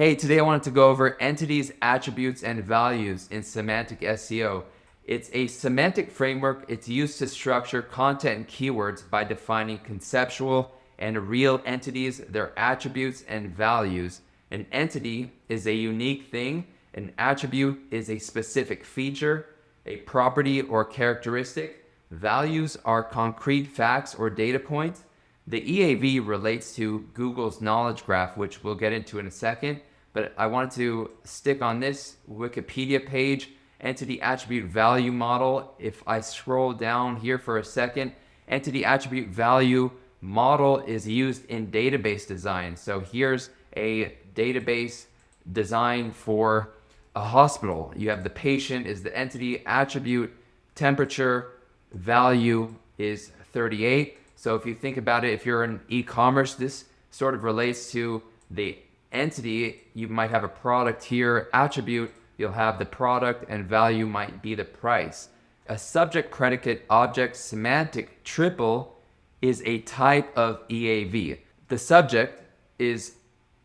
Hey, today I wanted to go over entities, attributes, and values in Semantic SEO. It's a semantic framework. It's used to structure content and keywords by defining conceptual and real entities, their attributes and values. An entity is a unique thing. An attribute is a specific feature, a property or characteristic. Values are concrete facts or data points. The EAV relates to Google's knowledge graph, which we'll get into in a second, but I wanted to stick on this Wikipedia page, entity attribute value model. If I scroll down here for a second, entity attribute value model is used in database design. So here's a database design for a hospital. You have the patient is the entity attribute, temperature, value is 38. So if you think about it, if you're in e-commerce, this sort of relates to the entity. You might have a product here, attribute, you'll have the product, and value might be the price. A subject-predicate-object semantic triple is a type of EAV. The subject is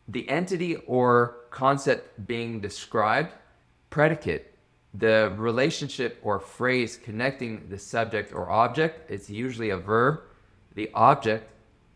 the entity or concept being described. Predicate, the relationship or phrase connecting the subject or object. It's usually a verb. The object,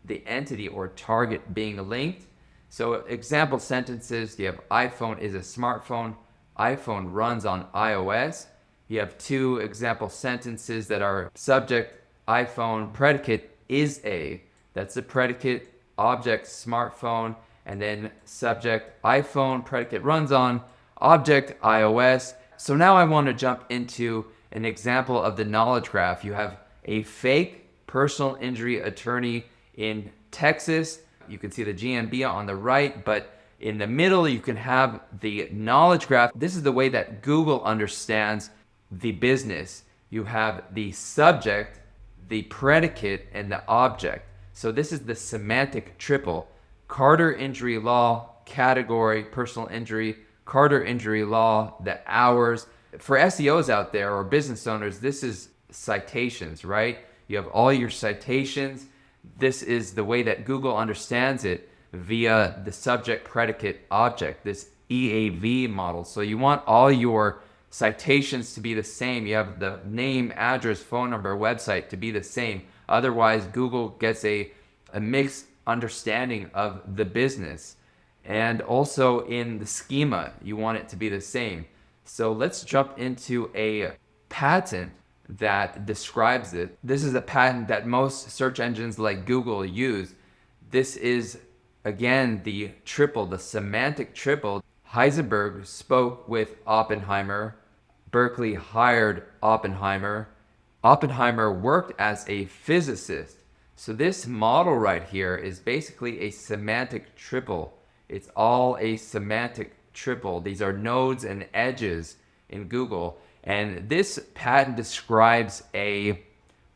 the entity or target being linked. So example sentences, you have iPhone is a smartphone. iPhone runs on iOS. You have two example sentences that are subject, iPhone, predicate is a. That's the predicate, object, smartphone, and then subject, iPhone, predicate runs on, object, iOS. So now I want to jump into an example of the knowledge graph. You have a fake personal injury attorney in Texas. You can see the GMB on the right, but in the middle, you can have the knowledge graph. This is the way that Google understands the business. You have the subject, the predicate, and the object. So this is the semantic triple. Carter injury law, category, personal injury, Carter injury law, the hours. For SEOs out there or business owners, this is citations, right? You have all your citations. This is the way that Google understands it via the subject predicate object, this EAV model. So you want all your citations to be the same. You have the name, address, phone number, website to be the same. Otherwise, Google gets a mixed understanding of the business. And also in the schema, you want it to be the same. So let's jump into a patent that describes it. This is a patent that most search engines like Google use. This is, again, the triple, the semantic triple. Heisenberg spoke with Oppenheimer. Berkeley hired Oppenheimer. Oppenheimer worked as a physicist. So this model right here is basically a semantic triple. It's all a semantic triple. These are nodes and edges in Google. And this patent describes a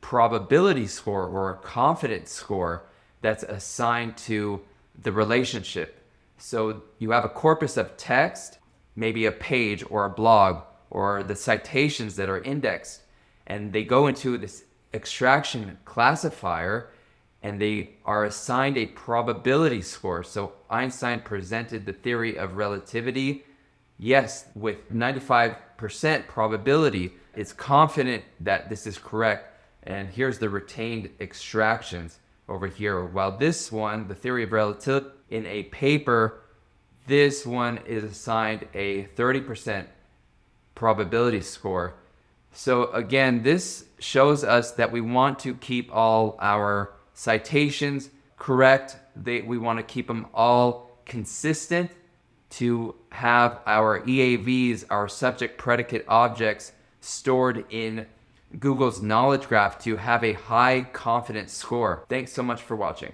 probability score or a confidence score that's assigned to the relationship. So you have a corpus of text, maybe a page or a blog, or the citations that are indexed, and they go into this extraction classifier and they are assigned a probability score. So Einstein presented the theory of relativity. Yes, with 95% probability, it's confident that this is correct. And here's the retained extractions over here. While this one, the theory of relativity, in a paper, this one is assigned a 30% probability score. So again, this shows us that we want to keep all our citations correct. We want to keep them all consistent to have our EAVs, our subject predicate objects, stored in Google's knowledge graph to have a high confidence score. Thanks so much for watching.